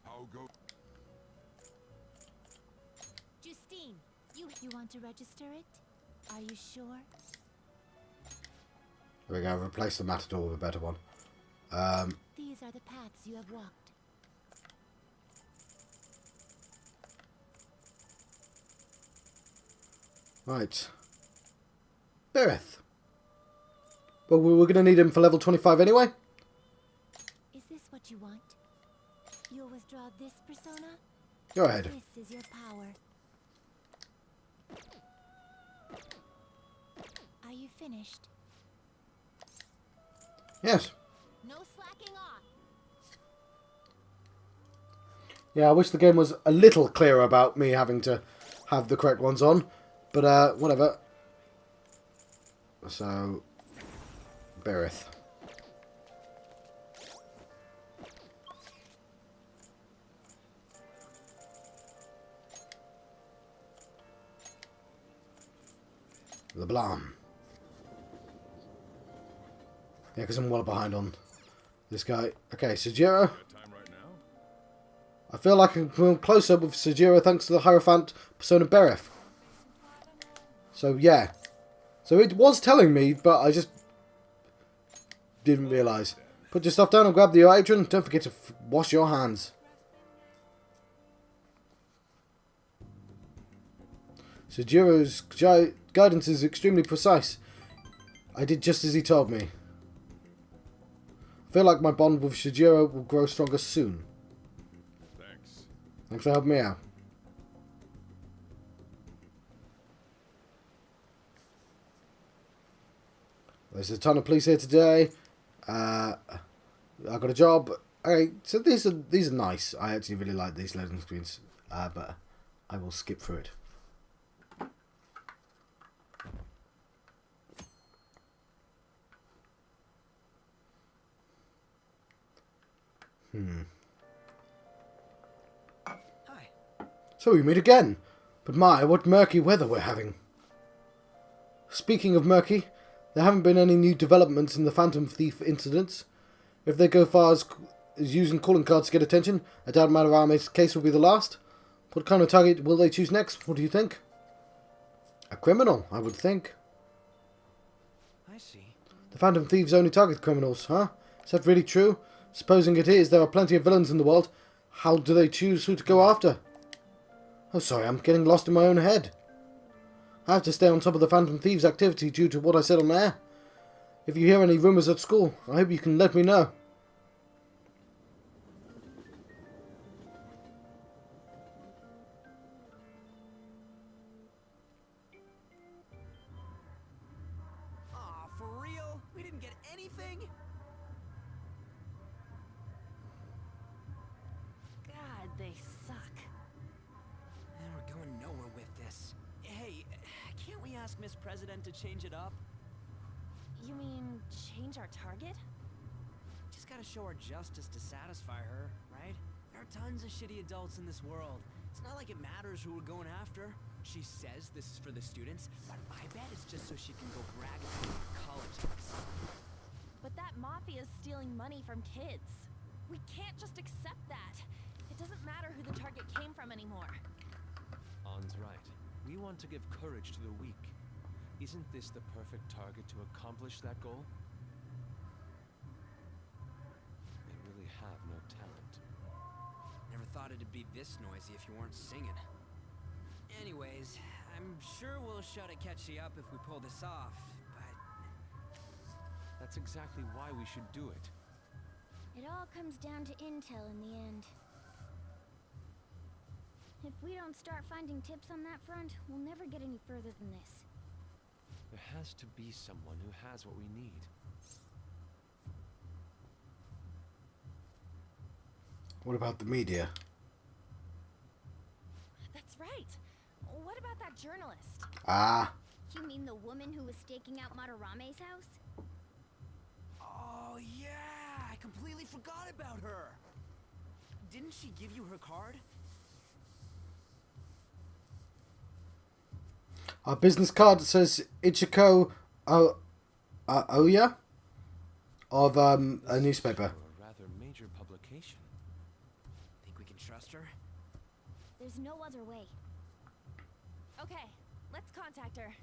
I'll go. Justine, you want to register it? Are you sure? There we go. Replace the Matador with a better one. These are the paths you have walked. Right. Bereth. Well, we're going to need him for level 25 anyway. Is this what you want? You'll withdraw this persona? Go ahead. This is your power. Are you finished? Yes. No slacking off. Yeah, I wish the game was a little clearer about me having to have the correct ones on. But, whatever. So, Bereth. LeBlanc. Yeah, because I'm well behind on this guy. Okay, Sujiro. Got time right now? I feel like I'm going closer with Sujiro thanks to the Hierophant Persona Bereth. So, yeah. So it was telling me, but I just didn't realise. Put your stuff down and grab the apron. Don't forget to wash your hands. Sujiro's guidance is extremely precise. I did just as he told me. I feel like my bond with Sujiro will grow stronger soon. Thanks. Thanks for helping me out. There's a ton of police here today. I got a job. Okay, so these are nice. I actually really like these loading screens, but I will skip through it. Hi. So we meet again. But my, what murky weather we're having. Speaking of murky, there haven't been any new developments in the Phantom Thief incidents. If they go far as using calling cards to get attention, I doubt Madarame's case will be the last. What kind of target will they choose next? What do you think? A criminal, I would think. I see. The Phantom Thieves only target criminals, huh? Is that really true? Supposing it is, there are plenty of villains in the world. How do they choose who to go after? Oh, sorry, I'm getting lost in my own head. I have to stay on top of the Phantom Thieves' activity due to what I said on air. If you hear any rumours at school, I hope you can let me know. Aw, for real? We didn't get anything? God, they suck. And we're going ask Miss President to change it up? You mean change our target? Just gotta show her justice to satisfy her, right? There are tons of shitty adults in this world. It's not like it matters who we're going after. She says this is for the students, but I bet it's just so she can go brag about her colleges. But that mafia's stealing money from kids. We can't just accept that. It doesn't matter who the target came from anymore. An's right. We want to give courage to the weak. Isn't this the perfect target to accomplish that goal? They really have no talent. Never thought it'd be this noisy if you weren't singing. Anyways, I'm sure we'll shut it catchy up if we pull this off, but... That's exactly why we should do it. It all comes down to intel in the end. If we don't start finding tips on that front, we'll never get any further than this. There has to be someone who has what we need. What about the media? That's right. What about that journalist? Ah. You mean the woman who was staking out Matarame's house? Oh, yeah! I completely forgot about her! Didn't she give you her card? Our business card says Ichiko Oya of a newspaper. For a rather major publication. Think we can trust her? There's no other way. Okay, let's contact her.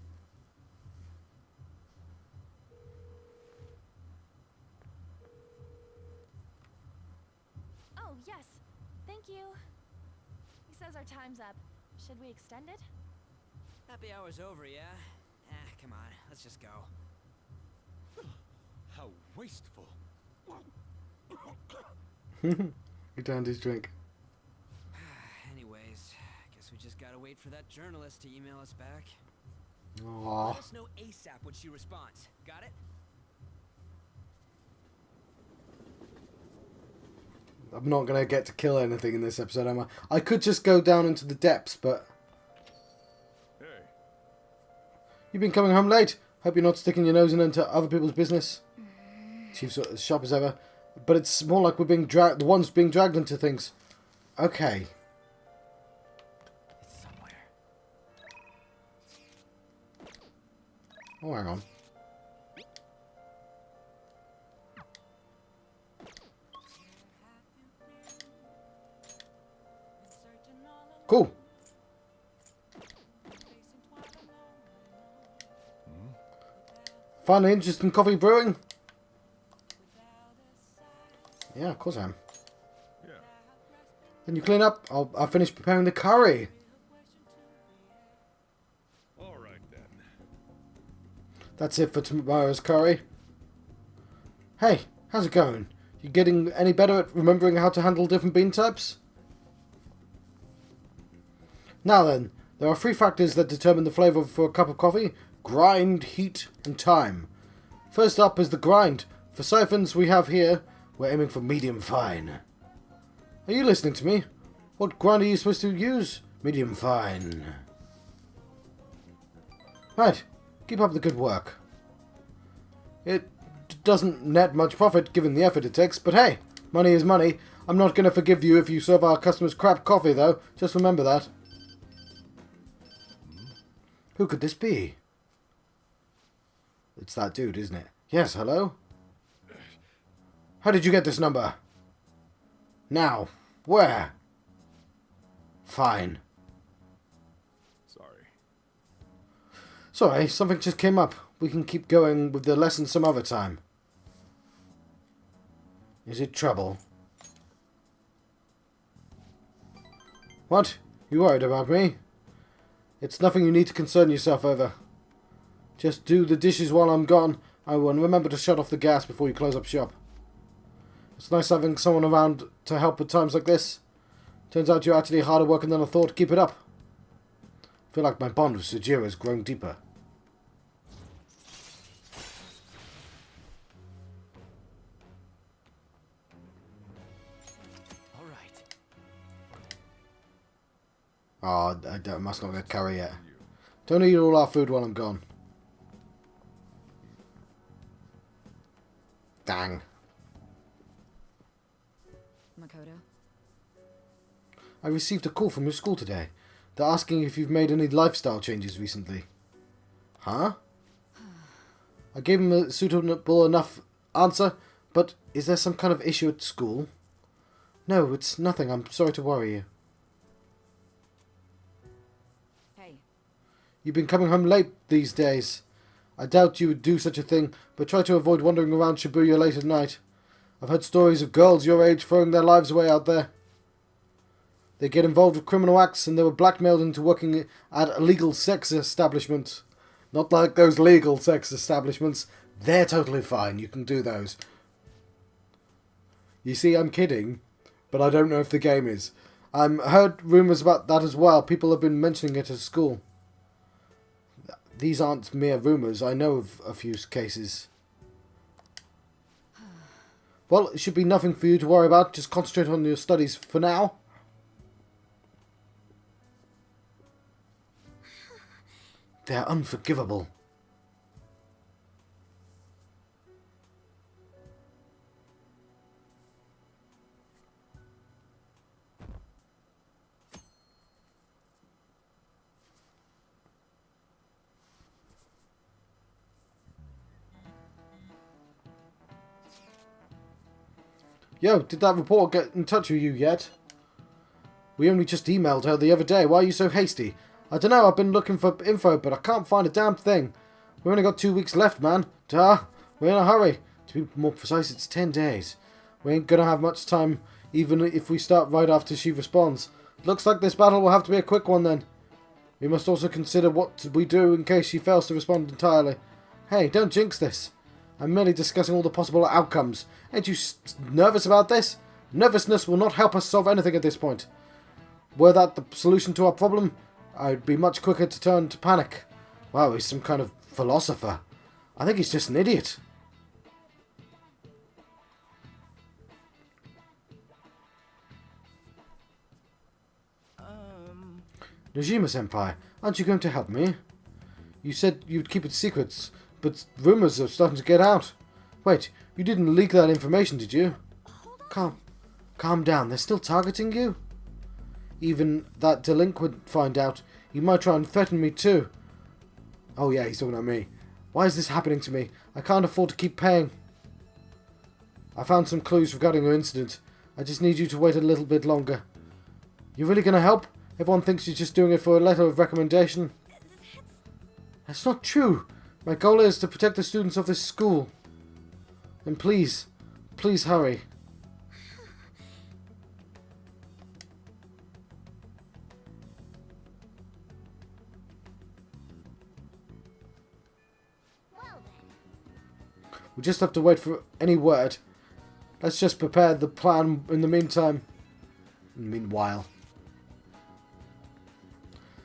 Oh, yes. Thank you. He says our time's up. Should we extend it? Happy hour's over, yeah? Come on, let's just go. How wasteful. He downed his drink. Anyways, guess we just gotta wait for that journalist to email us back. Aww. Let us know ASAP when she responds. Got it? I'm not going to get to kill anything in this episode, am I? I could just go down into the depths, but... Hey, You've been coming home late. Hope you're not sticking your nose into other people's business. Chief's as sharp as ever. But it's more like we're being dragged... The ones being dragged into things. Okay. It's somewhere. Oh, hang on. Cool. Finally interested in coffee brewing? Yeah, of course I am. yeah. Then you clean up. I'll finish preparing the curry. All right then. That's it for tomorrow's curry. Hey, how's it going? You getting any better at remembering how to handle different bean types? Now then, there are 3 factors that determine the flavour for a cup of coffee: grind, heat, and time. First up is the grind. For siphons we have here, we're aiming for medium fine. Are you listening to me? What grind are you supposed to use? Medium fine. Right, keep up the good work. It doesn't net much profit given the effort it takes, but hey, money is money. I'm not going to forgive you if you serve our customers crap coffee though, just remember that. Who could this be? It's that dude, isn't it? Yes, hello? How did you get this number? Now, where? Fine. Sorry. Sorry, something just came up. We can keep going with the lesson some other time. Is it trouble? What? You worried about me? It's nothing you need to concern yourself over. Just do the dishes while I'm gone. I will remember to shut off the gas before you close up shop. It's nice having someone around to help at times like this. Turns out you're actually harder working than I thought. Keep it up. I feel like my bond with Sujiro has grown deeper. All right. Oh, I must not get curry yet. Don't eat all our food while I'm gone. Dang. Makoto? I received a call from your school today. They're asking if you've made any lifestyle changes recently. Huh? I gave him a suitable enough answer, but is there some kind of issue at school? No, it's nothing. I'm sorry to worry you. Hey. You've been coming home late these days. I doubt you would do such a thing, but try to avoid wandering around Shibuya late at night. I've heard stories of girls your age throwing their lives away out there. They get involved with criminal acts and they were blackmailed into working at illegal sex establishments. Not like those legal sex establishments. They're totally fine. You can do those. You see, I'm kidding, but I don't know if the game is. I've heard rumours about that as well. People have been mentioning it at school. These aren't mere rumours. I know of a few cases. Well, it should be nothing for you to worry about. Just concentrate on your studies for now. They're unforgivable. Yo, did that reporter get in touch with you yet? We only just emailed her the other day. Why are you so hasty? I don't know, I've been looking for info, but I can't find a damn thing. We've only got 2 weeks left, man. Duh. We're in a hurry. To be more precise, it's 10 days. We ain't gonna have much time, even if we start right after she responds. Looks like this battle will have to be a quick one then. We must also consider what we do in case she fails to respond entirely. Hey, don't jinx this. I'm merely discussing all the possible outcomes. Ain't you nervous about this? Nervousness will not help us solve anything at this point. Were that the solution to our problem, I'd be much quicker to turn to panic. Wow, he's some kind of philosopher. I think he's just an idiot. Najima-senpai, aren't you going to help me? You said you'd keep it secrets, but rumors are starting to get out. Wait, you didn't leak that information, did you? Calm down. They're still targeting you? Even that delinquent find out. He might try and threaten me too. Oh yeah, he's talking about me. Why is this happening to me? I can't afford to keep paying. I found some clues regarding your incident. I just need you to wait a little bit longer. You really gonna help? Everyone thinks you're just doing it for a letter of recommendation. That's not true. My goal is to protect the students of this school. And please hurry. We just have to wait for any word. Let's just prepare the plan in the meantime. Meanwhile.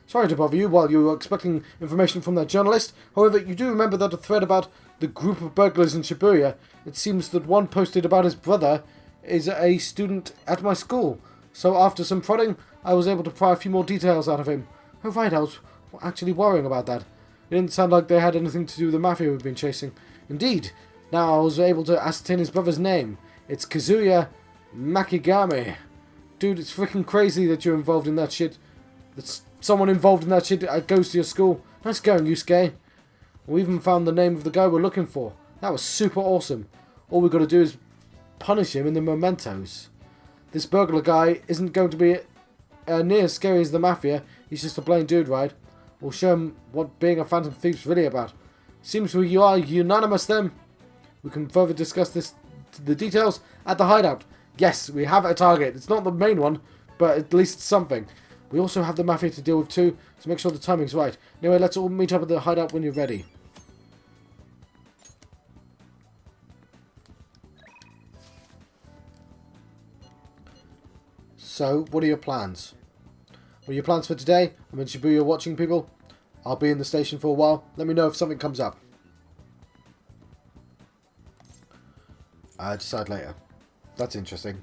Sorry to bother you while you were expecting information from that journalist. However, you do remember that a thread about the group of burglars in Shibuya. It seems that one posted about his brother is a student at my school. So after some prodding, I was able to pry a few more details out of him. Oh right, I was actually worrying about that. It didn't sound like they had anything to do with the mafia we've been chasing. Indeed. Now I was able to ascertain his brother's name. It's Kazuya Makigami. Dude, it's freaking crazy that you're involved in that shit. That's someone involved in that shit goes to your school. Nice going, Yusuke. We even found the name of the guy we're looking for. That was super awesome. All we've got to do is punish him in the mementos. This burglar guy isn't going to be near as scary as the mafia. He's just a plain dude, right? We'll show him what being a phantom thief's really about. Seems we are unanimous then. We can further discuss the details at the hideout. Yes, we have a target. It's not the main one, but at least something. We also have the mafia to deal with too, so make sure the timing's right. Anyway, let's all meet up at the hideout when you're ready. So, what are your plans? What are your plans for today? I'm in Shibuya watching people. I'll be in the station for a while. Let me know if something comes up. Decide later. That's interesting.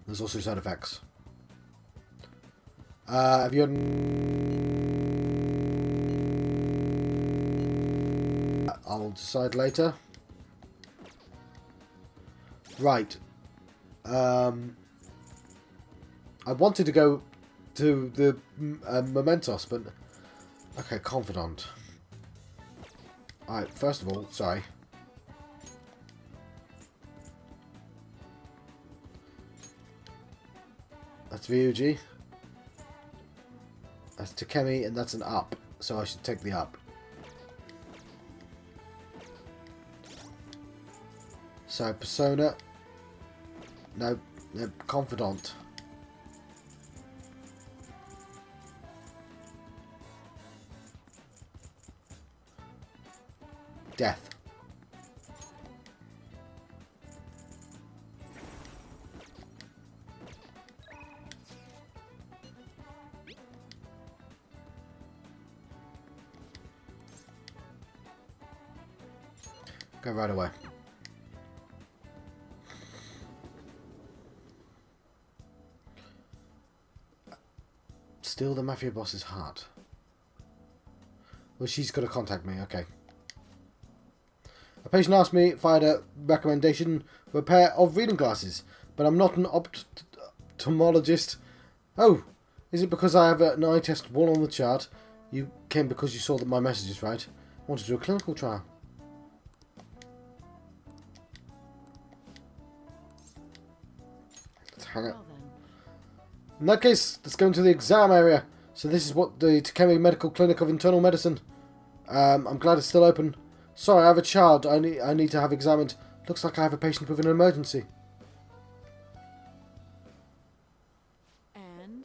There's also side effects. Have you had I'll decide later. Right. I wanted to go to the Mementos, but... Okay, Confidant. Alright, first of all, sorry. That's Ryuji. That's Takemi, and that's an up. So I should take the up. So, Persona. No, Confidant. Death. Go right away. Steal the mafia boss's heart. Well, she's got to contact me, okay. A patient asked me if I had a recommendation for a pair of reading glasses, but I'm not an ophthalmologist. Oh, is it because I have an eye test wall on the chart? You came because you saw that my message is right. I want to do a clinical trial. Let's hang it. Well then. In that case, let's go into the exam area. So this is what the Takemi Medical Clinic of Internal Medicine. I'm glad it's still open. Sorry, I have a child I need to have examined. Looks like I have a patient with an emergency. And?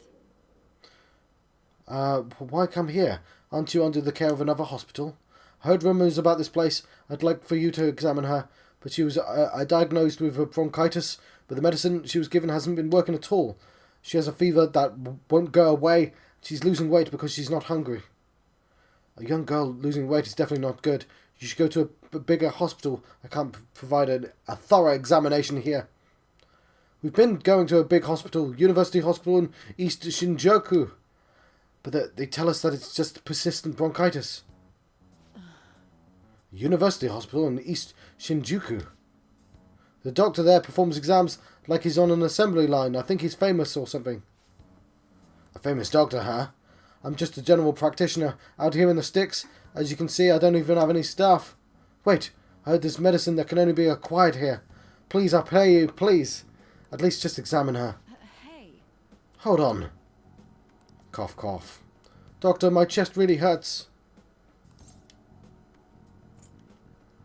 Why come here? Aren't you under the care of another hospital? I heard rumours about this place. I'd like for you to examine her. But she was diagnosed with bronchitis, but the medicine she was given hasn't been working at all. She has a fever that won't go away. She's losing weight because she's not hungry. A young girl losing weight is definitely not good. You should go to a bigger hospital. I can't provide a thorough examination here. We've been going to a big hospital, University Hospital in East Shinjuku. But they tell us that it's just persistent bronchitis. University Hospital in East Shinjuku. The doctor there performs exams like he's on an assembly line. I think he's famous or something. A famous doctor, huh? I'm just a general practitioner out here in the sticks. As you can see, I don't even have any staff. Wait, I heard there's medicine that can only be acquired here. Please, I pray you, please. At least just examine her. Hey. Hold on. Cough, cough. Doctor, my chest really hurts.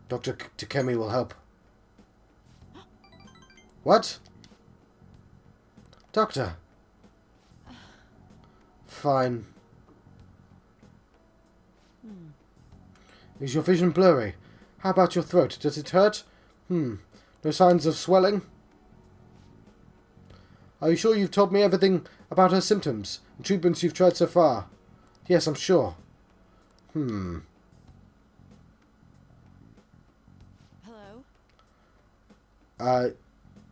Dr. Takemi will help. What? Doctor. Fine. Is your vision blurry? How about your throat? Does it hurt? No signs of swelling? Are you sure you've told me everything about her symptoms and treatments you've tried so far? Yes, I'm sure. Hello?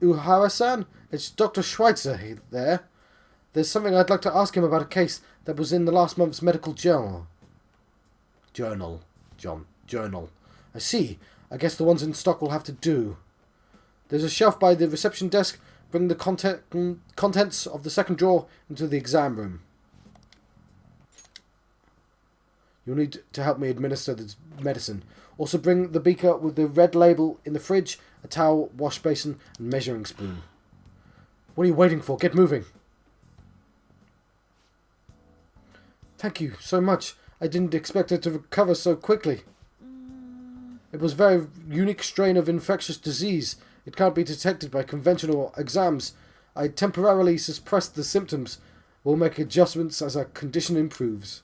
Uhara-san? It's Dr. Schweitzer there. There's something I'd like to ask him about a case that was in the last month's medical journal. Journal. I see. I guess the ones in stock will have to do. There's a shelf by the reception desk. Bring the contents of the second drawer into the exam room. You'll need to help me administer the medicine. Also bring the beaker with the red label in the fridge, a towel, wash basin, and measuring spoon. What are you waiting for? Get moving. Thank you so much. I didn't expect her to recover so quickly. It was a very unique strain of infectious disease. It can't be detected by conventional exams. I temporarily suppressed the symptoms. We'll make adjustments as our condition improves.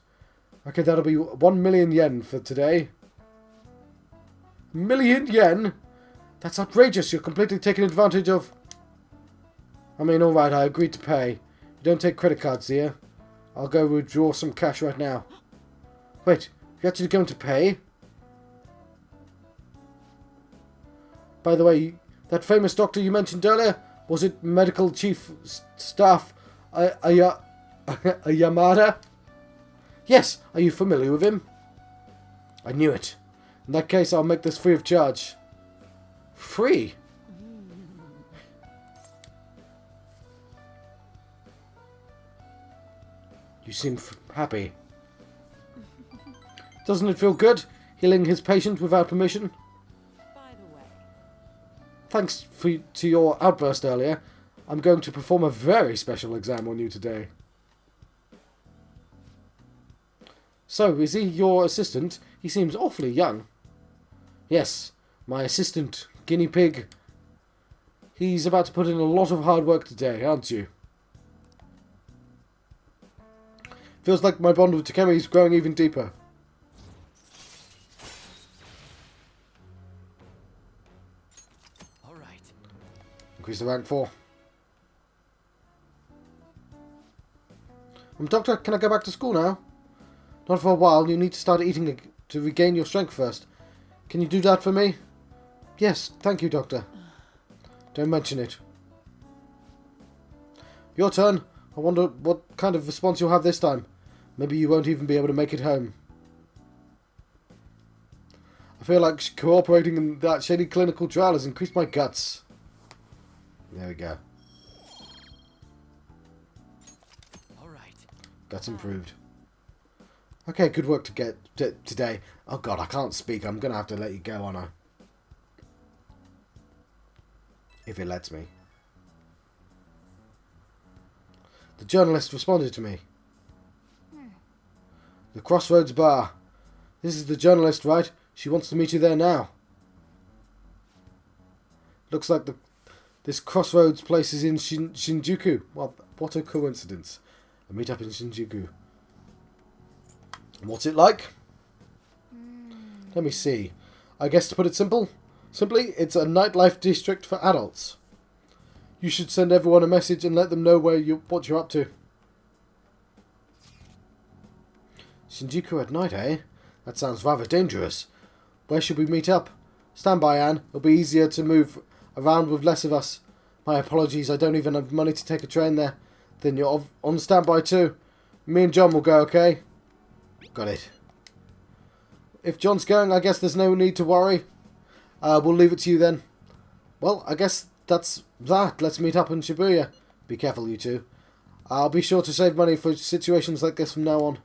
Okay, that'll be 1 million yen for today. Million yen? That's outrageous. You're completely taking advantage of... I mean, alright, I agreed to pay. You don't take credit cards here. I'll go withdraw some cash right now. Wait, you're actually going to pay? By the way, that famous doctor you mentioned earlier, was it medical chief staff Yamada? Yes, are you familiar with him? I knew it. In that case, I'll make this free of charge. Free? You seem happy. Doesn't it feel good, healing his patient without permission? By the way, Thanks to your outburst earlier, I'm going to perform a very special exam on you today. So, is he your assistant? He seems awfully young. Yes, my assistant, guinea pig. He's about to put in a lot of hard work today, aren't you? Feels like my bond with Takemi is growing even deeper. All right. Increase the rank 4. Doctor, can I go back to school now? Not for a while. You need to start eating to regain your strength first. Can you do that for me? Yes, thank you, Doctor. Don't mention it. Your turn. I wonder what kind of response you'll have this time. Maybe you won't even be able to make it home. I feel like cooperating in that shady clinical trial has increased my guts. There we go. All right. Guts improved. Okay, good work today. Oh god, I can't speak. I'm going to have to let you go, aren't I? If it lets me. The journalist responded to me. The Crossroads Bar. This is the journalist, right? She wants to meet you there now. Looks like this Crossroads place is in Shinjuku. Well, what a coincidence. A meet-up in Shinjuku. What's it like? Let me see. I guess to put it simply, it's a nightlife district for adults. You should send everyone a message and let them know what you're up to. Shinjuku at night, eh? That sounds rather dangerous. Where should we meet up? Stand by, Anne. It'll be easier to move around with less of us. My apologies, I don't even have money to take a train there. Then you're on standby too. Me and John will go, okay? Got it. If John's going, I guess there's no need to worry. We'll leave it to you then. Well, I guess that's that. Let's meet up in Shibuya. Be careful, you two. I'll be sure to save money for situations like this from now on.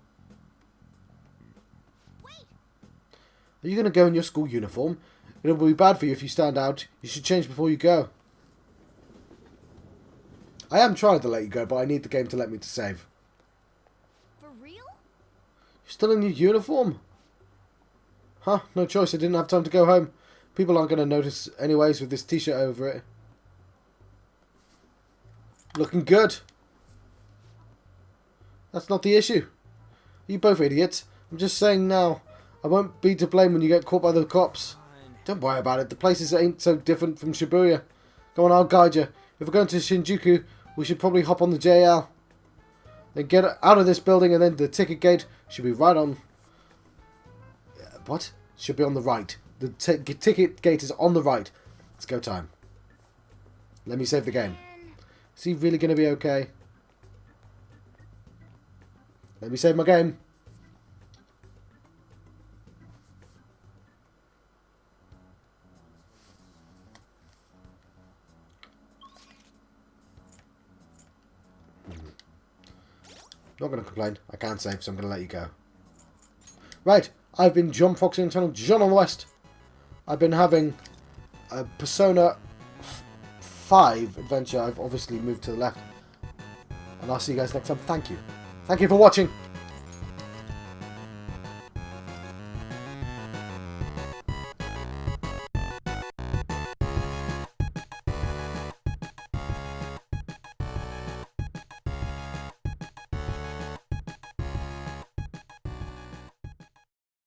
Are you going to go in your school uniform? It'll be bad for you if you stand out. You should change before you go. I am trying to let you go, but I need the game to let me to save. For real? You're still in your uniform? Huh, no choice. I didn't have time to go home. People aren't going to notice anyways with this t-shirt over it. Looking good. That's not the issue. You both idiots. I'm just saying now. I won't be to blame when you get caught by the cops. Don't worry about it. The places ain't so different from Shibuya. Come on, I'll guide you. If we're going to Shinjuku, we should probably hop on the JL. Then get out of this building and then the ticket gate should be right on... What? Should be on the right. The ticket gate is on the right. It's go time. Let me save the game. Is he really going to be okay? Let me save my game. Not going to complain. I can't save, so I'm going to let you go. Right. I've been John Fox in the channel John on the West. I've been having a Persona 5 adventure. I've obviously moved to the left. And I'll see you guys next time. Thank you. Thank you for watching.